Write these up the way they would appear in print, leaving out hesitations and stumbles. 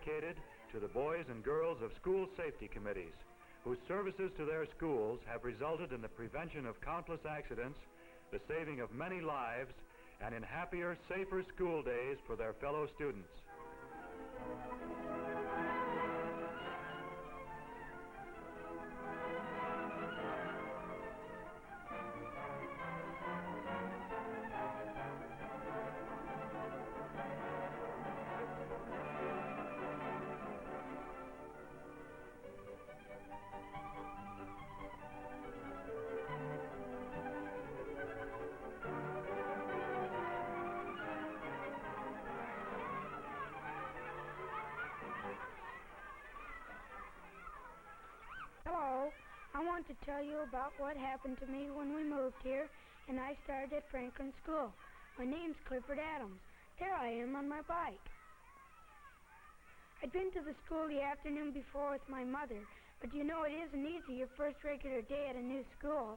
dedicated to the boys and girls of school safety committees, whose services to their schools have resulted in the prevention of countless accidents, the saving of many lives, and in happier, safer school days for their fellow students. Hello, I want to tell you about what happened to me when we moved here and I started at Franklin School. My name's Clifford Adams. There I am on my bike. I'd been to the school the afternoon before with my mother, but you know it isn't easy your first regular day at a new school.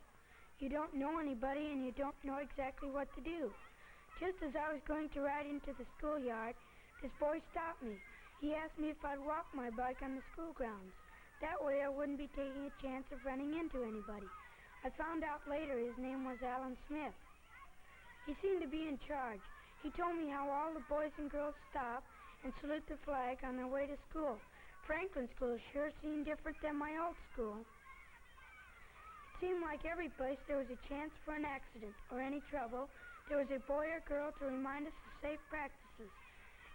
You don't know anybody and you don't know exactly what to do. Just as I was going to ride into the schoolyard, this boy stopped me. He asked me if I'd walk my bike on the school grounds. That way I wouldn't be taking a chance of running into anybody. I found out later his name was Alan Smith. He seemed to be in charge. He told me how all the boys and girls stop and salute the flag on their way to school. Franklin School sure seemed different than my old school. It seemed like every place there was a chance for an accident or any trouble, there was a boy or girl to remind us of safe practices.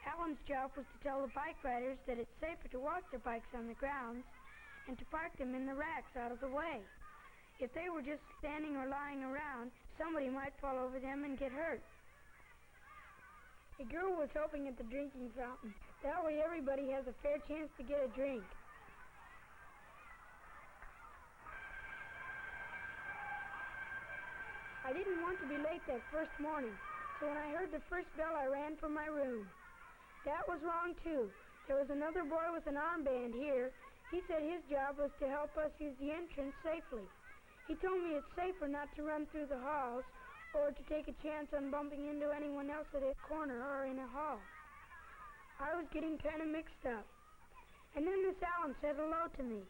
Alan's job was to tell the bike riders that it's safer to walk their bikes on the grounds and to park them in the racks out of the way. If they were just standing or lying around, somebody might fall over them and get hurt. A girl was helping at the drinking fountain. That way everybody has a fair chance to get a drink. I didn't want to be late that first morning, so when I heard the first bell, I ran from my room. That was wrong, too. There was another boy with an armband here. He said his job was to help us use the entrance safely. He told me it's safer not to run through the halls or to take a chance on bumping into anyone else at a corner or in a hall. I was getting kind of mixed up. And then Miss Allen said hello to me.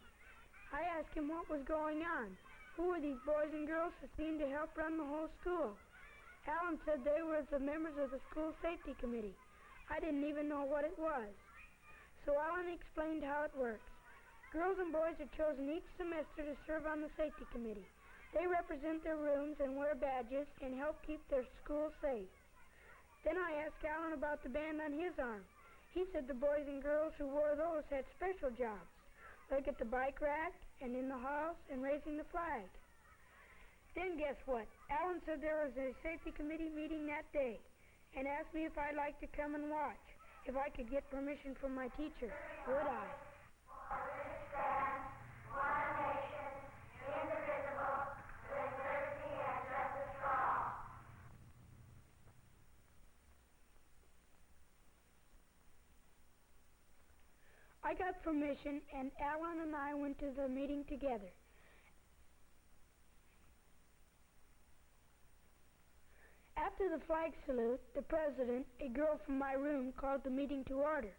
I asked him what was going on. Who were these boys and girls who seemed to help run the whole school? Allen said they were the members of the school safety committee. I didn't even know what it was. So Allen explained how it works. Girls and boys are chosen each semester to serve on the safety committee. They represent their rooms and wear badges and help keep their school safe. Then I asked Allen about the band on his arm. He said the boys and girls who wore those had special jobs, like at the bike rack and in the halls and raising the flag. Then guess what? Allen said there was a safety committee meeting that day and asked me if I'd like to come and watch, if I could get permission from my teacher. Would I? I got permission, and Alan and I went to the meeting together. After the flag salute, the president, a girl from my room, called the meeting to order.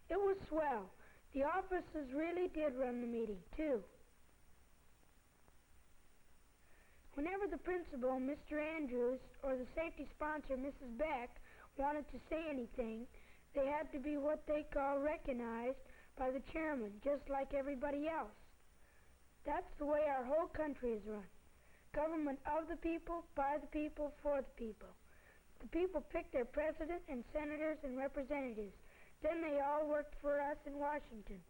It was swell. The officers really did run the meeting, too. Whenever the principal, Mr. Andrews, or the safety sponsor, Mrs. Beck, wanted to say anything, they had to be what they call recognized by the chairman, just like everybody else. That's the way our whole country is run. Government of the people, by the people, for the people. The people pick their president and senators and representatives. Then they all worked for us in Washington,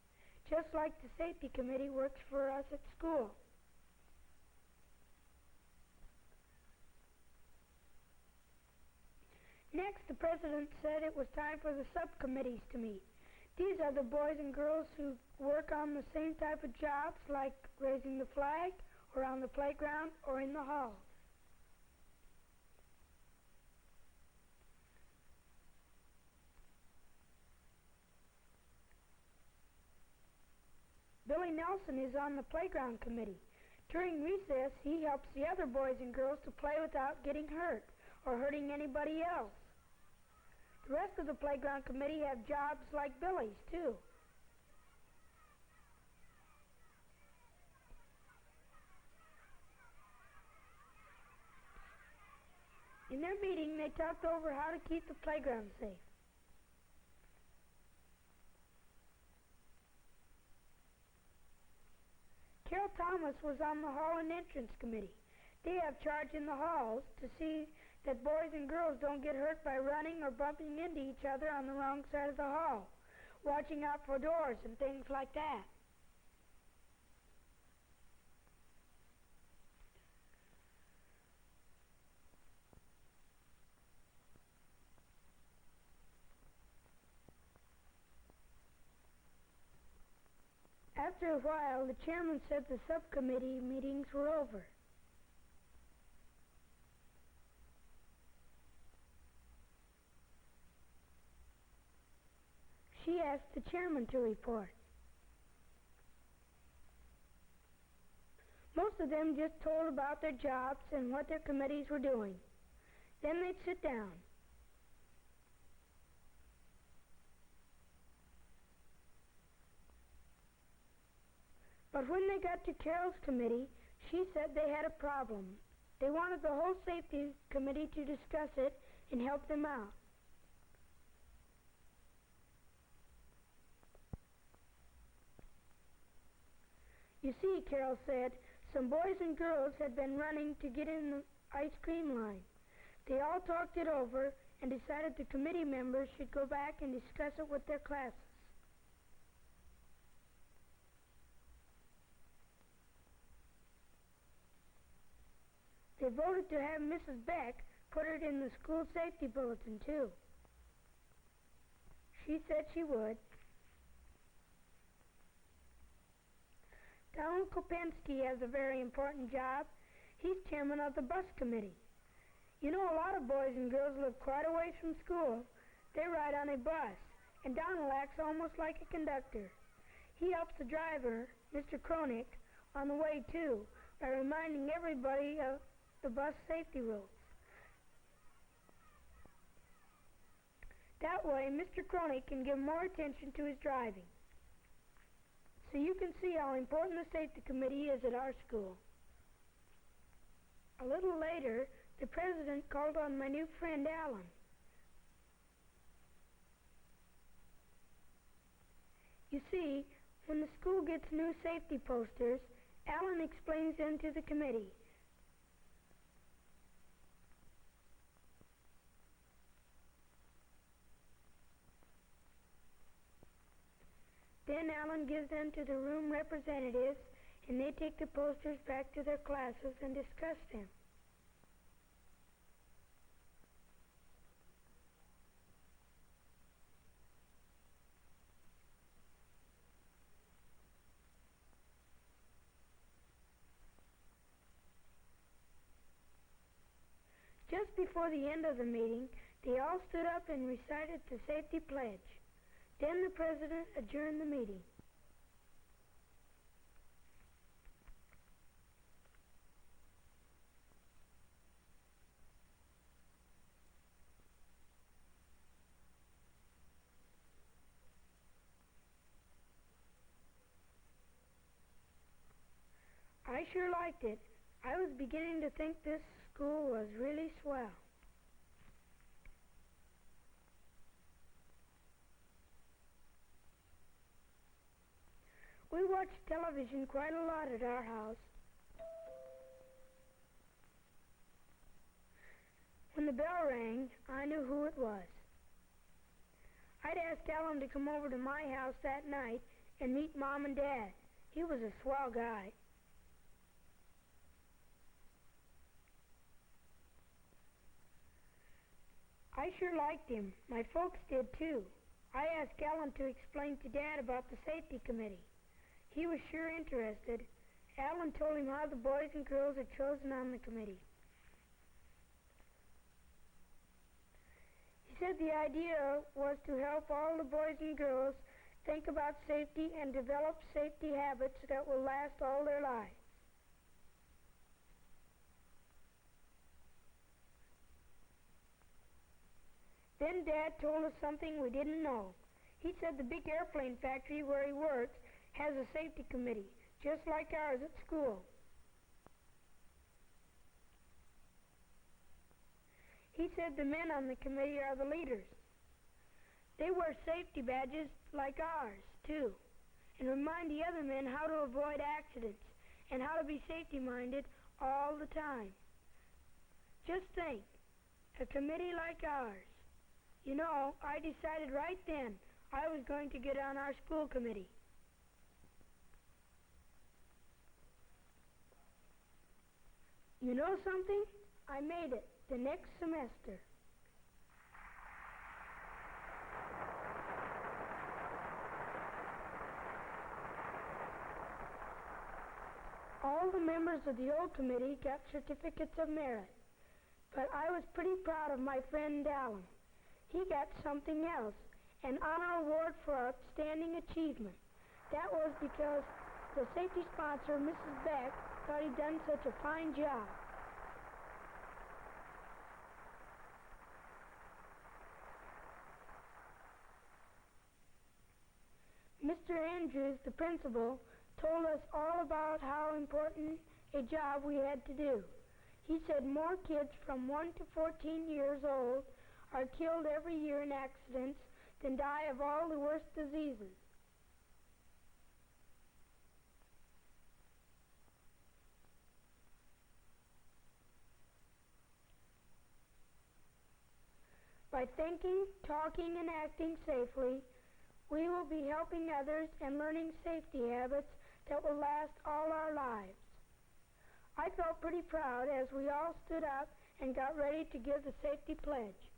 just like the safety committee works for us at school. Next, the president said it was time for the subcommittees to meet. These are the boys and girls who work on the same type of jobs, like raising the flag, or on the playground, or in the halls. Billy Nelson is on the playground committee. During recess, he helps the other boys and girls to play without getting hurt. or hurting anybody else. The rest of the playground committee have jobs like Billy's, too. In their meeting, they talked over how to keep the playground safe. Carol Thomas was on the Hall and Entrance Committee. They have charge in the halls to see that boys and girls don't get hurt by running or bumping into each other on the wrong side of the hall, watching out for doors and things like that. After a while, the chairman said the subcommittee meetings were over. She asked the chairman to report. Most of them just told about their jobs and what their committees were doing. Then they'd sit down. But when they got to Carol's committee, she said they had a problem. They wanted the whole safety committee to discuss it and help them out. You see, Carol said, some boys and girls had been running to get in the ice cream line. They all talked it over and decided the committee members should go back and discuss it with their classes. They voted to have Mrs. Beck put it in the school safety bulletin, too. She said she would. Donald Kopensky has a very important job. He's chairman of the bus committee. You know, a lot of boys and girls live quite a ways from school. They ride on a bus, and Donald acts almost like a conductor. He helps the driver, Mr. Kronick, on the way, too, by reminding everybody of the bus safety rules. That way, Mr. Kronick can give more attention to his driving. So you can see how important the safety committee is at our school. A little later, the president called on my new friend, Alan. You see, when the school gets new safety posters, Alan explains them to the committee. Then Alan gives them to the room representatives, and they take the posters back to their classes and discuss them. Just before the end of the meeting, they all stood up and recited the safety pledge. Then the president adjourned the meeting. I sure liked it. I was beginning to think this school was really swell. We watched television quite a lot at our house. When the bell rang, I knew who it was. I'd asked Alan to come over to my house that night and meet Mom and Dad. He was a swell guy. I sure liked him. My folks did too. I asked Alan to explain to Dad about the safety committee. He was sure interested. Alan told him how the boys and girls had chosen on the committee. He said the idea was to help all the boys and girls think about safety and develop safety habits that will last all their lives. Then Dad told us something we didn't know. He said the big airplane factory where he works has a safety committee, just like ours at school. He said the men on the committee are the leaders. They wear safety badges like ours, too, and remind the other men how to avoid accidents and how to be safety-minded all the time. Just think, a committee like ours. You know, I decided right then I was going to get on our school committee. You know something? I made it the next semester. All the members of the old committee got certificates of merit, but I was pretty proud of my friend Allen. He got something else, an honor award for outstanding achievement. That was because the safety sponsor, Mrs. Beck, thought he'd done such a fine job. Mr. Andrews, the principal, told us all about how important a job we had to do. He said more kids from 1 to 14 years old are killed every year in accidents than die of all the worst diseases. By thinking, talking, and acting safely, we will be helping others and learning safety habits that will last all our lives. I felt pretty proud as we all stood up and got ready to give the safety pledge.